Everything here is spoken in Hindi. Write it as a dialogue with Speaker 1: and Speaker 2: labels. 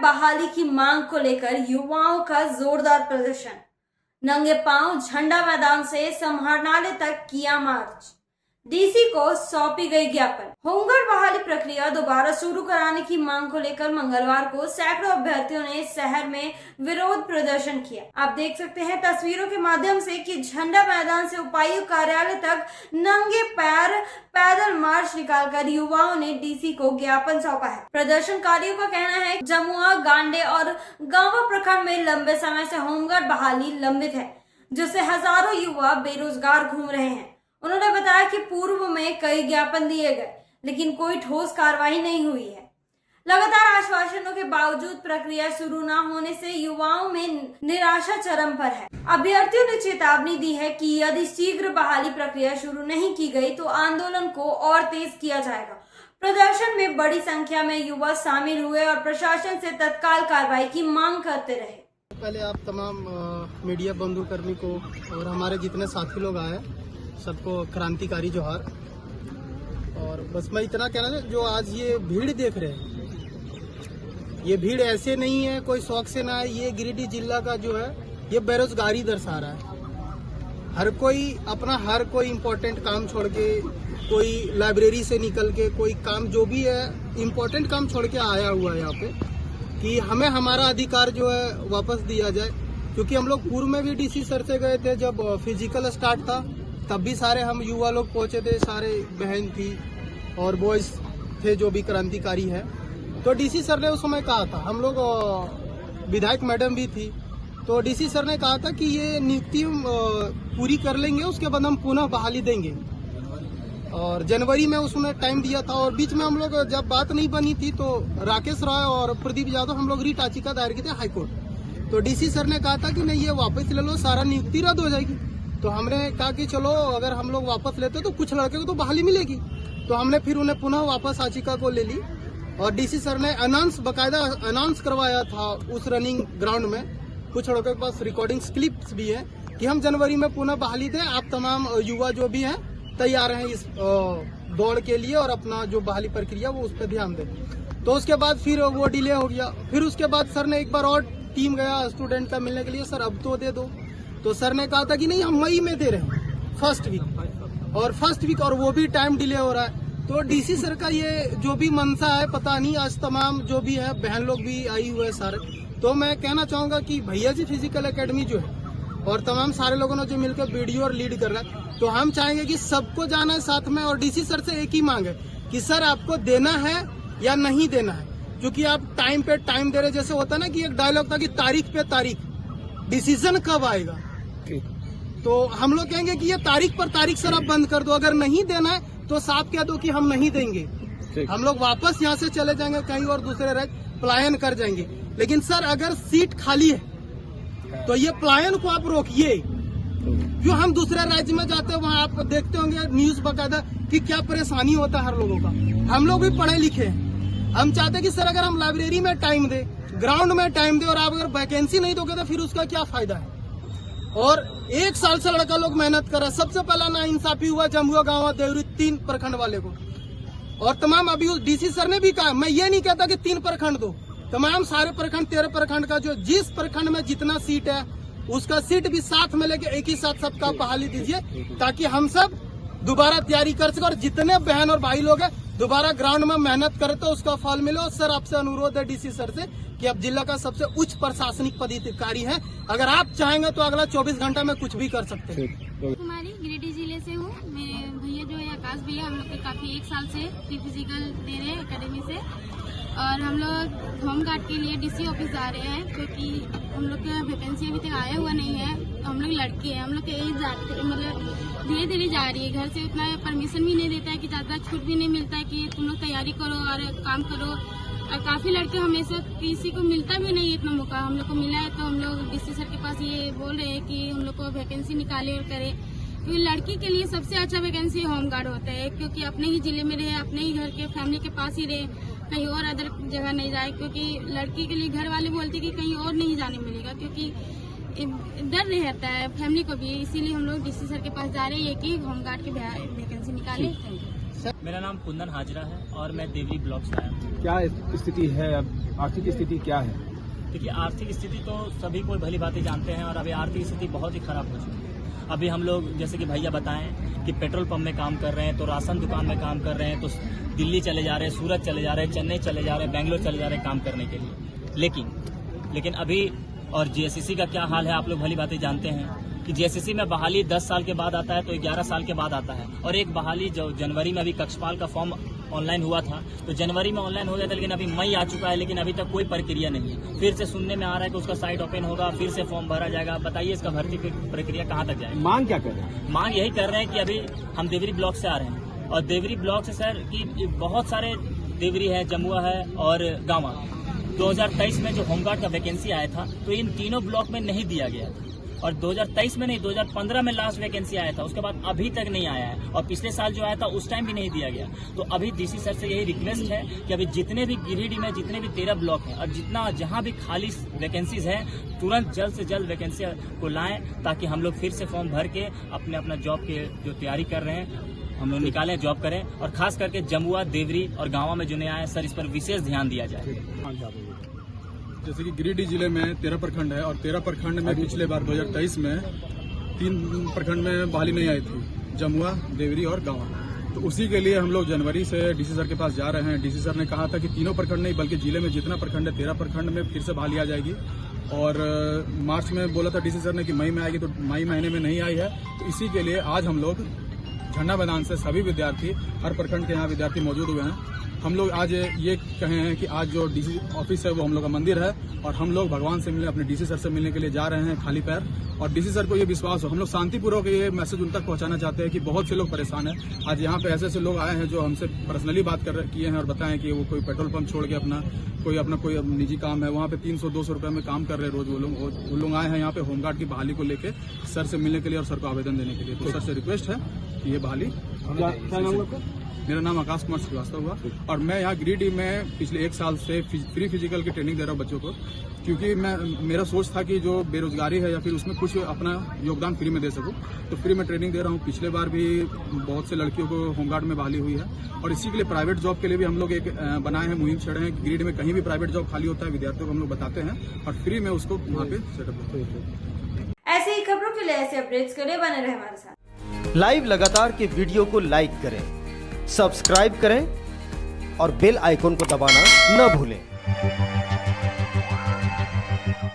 Speaker 1: बहाली की मांग को लेकर युवाओं का जोरदार प्रदर्शन। नंगे पांव झंडा मैदान से समाहरणालय तक किया मार्च। डीसी को सौंपी गई ज्ञापन। होमगार्ड बहाली प्रक्रिया दोबारा शुरू कराने की मांग को लेकर मंगलवार को सैकड़ों अभ्यर्थियों ने शहर में विरोध प्रदर्शन किया। आप देख सकते हैं तस्वीरों के माध्यम से कि झंडा मैदान से उपायुक्त कार्यालय तक नंगे पैर पैदल मार्च निकालकर युवाओं ने डीसी को ज्ञापन सौंपा है। प्रदर्शनकारियों का कहना है जमुआ, गांडे और गांवा प्रखंड में लंबे समय से होमगार्ड बहाली लंबित है, जिससे हजारों युवा बेरोजगार घूम रहे हैं। उन्होंने बताया कि पूर्व में कई ज्ञापन दिए गए, लेकिन कोई ठोस कार्रवाई नहीं हुई है। लगातार आश्वासनों के बावजूद प्रक्रिया शुरू न होने से युवाओं में निराशा चरम पर है। अभ्यर्थियों ने चेतावनी दी है कि यदि शीघ्र बहाली प्रक्रिया शुरू नहीं की गई तो आंदोलन को और तेज किया जाएगा। प्रदर्शन में बड़ी संख्या में युवा शामिल हुए और प्रशासन से तत्काल कार्रवाई की मांग करते रहे।
Speaker 2: पहले आप तमाम मीडिया बंधु कर्मी को और हमारे जितने साथी लोग आए सबको क्रांतिकारी जोहार। और बस मैं इतना कहना था, जो आज ये भीड़ देख रहे हैं, ये भीड़ ऐसे नहीं है कोई शौक से ना है। ये गिरिडीह जिला का जो है ये बेरोजगारी दर्शा रहा है। हर कोई इम्पोर्टेंट काम छोड़ के, कोई लाइब्रेरी से निकल के, कोई काम जो भी है इम्पोर्टेंट काम छोड़ के आया हुआ है यहाँ पे कि हमें हमारा अधिकार जो है वापस दिया जाए। क्योंकि हम लोग पूर्व में भी डीसी सर से गए थे, जब फिजिकल स्टार्ट था तब भी सारे हम युवा लोग पहुंचे थे, सारे बहन थी और बॉयज थे जो भी क्रांतिकारी है। तो डीसी सर ने उस समय कहा था, हम लोग विधायक मैडम भी थी, तो डीसी सर ने कहा था कि ये नियुक्ति पूरी कर लेंगे, उसके बाद हम पुनः बहाली देंगे। और जनवरी में उसने टाइम दिया था। और बीच में हम लोग जब बात नहीं बनी थी तो राकेश रॉय और प्रदीप यादव हम लोग रीट याचिका दायर की थी हाईकोर्ट। तो डीसी सर ने कहा था कि नहीं, ये वापस ले लो, सारा नियुक्ति रद्द हो जाएगी। तो हमने कहा कि चलो अगर हम लोग वापस लेते तो कुछ लड़के को तो बहाली मिलेगी। तो हमने फिर उन्हें पुनः वापस याचिका को ले ली और डीसी सर ने बकायदा अनाउंस करवाया था उस रनिंग ग्राउंड में। कुछ लड़कों के पास रिकॉर्डिंग क्लिप्स भी है कि हम जनवरी में पुनः बहाली दें, आप तमाम युवा जो भी हैं तैयार हैं इस दौड़ के लिए और अपना जो बहाली प्रक्रिया वो उस पर ध्यान दें। तो उसके बाद फिर वो डिले हो गया। फिर उसके बाद सर ने एक बार और टीम गया स्टूडेंट का मिलने के लिए, सर अब तो दे दो। तो सर ने कहा था कि नहीं, हम मई में दे रहे हैं फर्स्ट वीक और वो भी टाइम डिले हो रहा है। तो डीसी सर का ये जो भी मनसा है पता नहीं, आज तमाम जो भी है बहन लोग भी आई हुए हैं सारे। तो मैं कहना चाहूंगा कि भैया जी फिजिकल एकेडमी जो है और तमाम सारे लोगों ने जो मिलकर वीडियो और लीड कर रहा है, तो हम चाहेंगे कि सबको जाना है साथ में। और डीसी सर से एक ही मांग है कि सर आपको देना है या नहीं देना है, क्योंकि आप टाइम पे टाइम दे रहे। जैसे होता ना कि एक डायलॉग था कि तारीख पे तारीख, डिसीजन कब आएगा। तो हम लोग कहेंगे कि ये तारीख पर तारीख सर आप बंद कर दो। अगर नहीं देना है तो साफ कह दो कि हम नहीं देंगे, हम लोग वापस यहाँ से चले जाएंगे, कहीं और दूसरे राज्य पलायन कर जाएंगे। लेकिन सर अगर सीट खाली है तो ये पलायन को आप रोकिए। जो हम दूसरे राज्य में जाते हैं वहाँ आप देखते होंगे न्यूज बकायदा कि क्या परेशानी होता है हर लोगों का। हम लोग भी पढ़े लिखे हैं, हम चाहते हैं कि सर अगर हम लाइब्रेरी में टाइम दे, ग्राउंड में टाइम दे, और आप अगर वैकेंसी नहीं दोगे तो फिर उसका क्या फायदा है। और 1 साल से लड़का लोग मेहनत कर रहा है। सबसे पहला ना इंसाफी हुआ जमुआ, गांवा, देवरी 3 प्रखंड वाले को। और तमाम अभी डीसी सर ने भी कहा, मैं ये नहीं कहता कि 3 प्रखंड दो, तमाम सारे प्रखंड 13 प्रखंड का जो जिस प्रखंड में जितना सीट है उसका सीट भी साथ में लेके एक ही साथ सबका बहाली दीजिए, ताकि हम सब दोबारा तैयारी कर सके और जितने बहन और भाई लोग हैं दोबारा ग्राउंड में मेहनत करे तो उसका फल मिले। और सर आपसे अनुरोध है डीसी सर से कि आप जिला का सबसे उच्च प्रशासनिक पदाधिकारी हैं, अगर आप चाहेंगे तो अगला 24 घंटा में कुछ भी कर सकते हैं।
Speaker 3: कुमारी गिरिडीह जिले से हूँ। मेरे भैया जो है आकाश भैया, हम लोग काफी 1 साल से फिजिकल दे रहे हैं एकेडमी से। और हम लोग होमगार्ड के लिए डीसी ऑफिस जा रहे हैं, क्योंकि हम लोग का वैकेंसी अभी तक आया हुआ नहीं है। हम लोग लड़के हैं, हम लोग के एज मतलब धीरे धीरे जा रही है। घर से उतना परमिशन भी नहीं देता है कि ज़्यादा छूट भी नहीं मिलता है कि तुम लोग तैयारी करो और काम करो। और काफ़ी लड़के हमेशा किसी को मिलता भी नहीं इतना मौका, हम लोग को मिला है। तो हम लोग डीसी सर के पास ये बोल रहे हैं कि हम लोग को वैकेंसी निकाले और करे, क्योंकि लड़की के लिए सबसे अच्छा वैकेंसी होमगार्ड होता है। क्योंकि अपने ही जिले में रहे, अपने ही घर के फैमिली के पास ही रहे, कहीं और अदर जगह नहीं जाए। क्योंकि लड़की के लिए घर वाले बोलते कि कहीं और नहीं जाने मिलेगा, क्योंकि डर रहता है फैमिली को भी। इसीलिए हम लोग डीसी सर के पास जा रहे हैं कि होमगार्ड की वैकेंसी निकाले।
Speaker 4: मेरा नाम कुंदन हाजरा है और मैं देवरी ब्लॉक से आया हूँ।
Speaker 5: क्या स्थिति है अब, आर्थिक स्थिति क्या है?
Speaker 4: देखिए, आर्थिक स्थिति तो सभी कोई भली भांति जानते हैं और अभी आर्थिक स्थिति बहुत ही खराब हो चुकी है। अभी हम लोग जैसे कि भैया बताएं कि पेट्रोल पंप में काम कर रहे हैं, तो राशन दुकान में काम कर रहे हैं, तो दिल्ली चले जा रहे हैं, सूरत चले जा रहे हैं, चेन्नई चले जा रहे हैं, बेंगलोर चले जा रहे हैं काम करने के लिए। लेकिन अभी और जीएसएससी का क्या हाल है आप लोग भली भांति जानते हैं कि जीएसएससी में बहाली 10 साल के बाद आता है तो 11 साल के बाद आता है। और एक बहाली जो जनवरी में अभी कक्षपाल का फॉर्म ऑनलाइन हुआ था तो जनवरी में ऑनलाइन हो गया था, लेकिन अभी मई आ चुका है, लेकिन अभी तक कोई प्रक्रिया नहीं है। फिर से सुनने में आ रहा है कि उसका साइट ओपन होगा, फिर से फॉर्म भरा जाएगा। बताइए इसका भर्ती प्रक्रिया कहाँ तक जाएगी?
Speaker 5: मांग क्या कर रहे हैं?
Speaker 4: मांग यही कर रहे हैं कि अभी हम देवरी ब्लॉक से आ रहे हैं और देवरी ब्लॉक से सर कि बहुत सारे देवरी है, जमुआ है और गांवा। 2023 में जो होमगार्ड का वैकेंसी आया था तो इन तीनों ब्लॉक में नहीं दिया गया था और 2023 में नहीं 2015 में लास्ट वैकेंसी आया था, उसके बाद अभी तक नहीं आया है और पिछले साल जो आया था उस टाइम भी नहीं दिया गया। तो अभी डीसी सर से यही रिक्वेस्ट है कि अभी जितने भी गिरिडीह में जितने भी 13 ब्लॉक हैं और जहां भी खाली वैकेंसीज हैं तुरंत जल्द से जल्द वैकेंसी को लाएं ताकि हम लोग फिर से फॉर्म भर के अपना जॉब के जो तैयारी कर रहे हैं हम लोग निकालें, जॉब करें। और खास करके जमुआ, देवरी और गाँव में जो नया है सर इस पर विशेष ध्यान दिया जाए।
Speaker 6: जैसे कि गिरिडीह जिले में 13 प्रखंड है और 13 प्रखंड में पिछले बार 2023 में 3 प्रखंड में बहाली नहीं आई थी, जमुआ, देवरी और गांव। तो उसी के लिए हम लोग जनवरी से डीसी सर के पास जा रहे हैं। डीसी सर ने कहा था कि तीनों प्रखंड नहीं बल्कि जिले में जितना प्रखंड है 13 प्रखंड में फिर से बहाली आ जाएगी। और मार्च में बोला था डीसी सर ने कि मई में आएगी, तो मई महीने में नहीं आई है। तो इसी के लिए आज हम लोग झंडा मैदान से सभी विद्यार्थी, हर प्रखंड के यहाँ विद्यार्थी मौजूद हुए हैं। हम लोग आज ये कहे हैं कि आज जो डीसी ऑफिस है वो हम लोग का मंदिर है और हम लोग भगवान से मिलने, अपने डीसी सर से मिलने के लिए जा रहे हैं खाली पैर। और डीसी सर को ये विश्वास हो, हम लोग शांतिपूर्वक ये मैसेज उन तक पहुंचाना चाहते हैं कि बहुत से लोग परेशान हैं। आज यहाँ पे ऐसे लोग आए हैं जो हमसे पर्सनली बात किए हैं और बताएं कि वो कोई पेट्रोल पंप छोड़ के अपना कोई निजी काम है, वहाँ पे 300-200 रुपये में काम कर रहे हैं रोज। वो लोग आए हैं यहाँ पे होमगार्ड की बहाली को लेके सर से मिलने के लिए और सर को आवेदन देने के लिए। तो सर से रिक्वेस्ट है कि ये बहाली।
Speaker 5: क्या नाम है?
Speaker 6: मेरा नाम आकाश कुमार श्रीवास्तव हुआ और मैं यहाँ गिरिडीह में पिछले 1 साल से फ्री फिजिकल की ट्रेनिंग दे रहा हूँ बच्चों को, क्योंकि मेरा सोच था कि जो बेरोजगारी है या फिर उसमें कुछ अपना योगदान फ्री में दे सकूँ। तो फ्री में ट्रेनिंग दे रहा हूँ। पिछले बार भी बहुत से लड़कियों को होमगार्ड में बहाली हुई है और इसी के लिए प्राइवेट जॉब के लिए भी हम लोग एक बनाए हैं, मुहिम छेड़े हैं। गिरिडीह में कहीं भी प्राइवेट जॉब खाली होता है विद्यार्थियों को हम लोग बताते हैं और फ्री में उसको वहाँ पे सेटअप करते हैं।
Speaker 1: ऐसी ही खबरों के लिए, ऐसे अपडेट्स के लिए बने रहे हमारे साथ।
Speaker 7: लाइव लगातार के वीडियो को लाइक करें, सब्सक्राइब करें और बेल आइकॉन को दबाना न भूलें।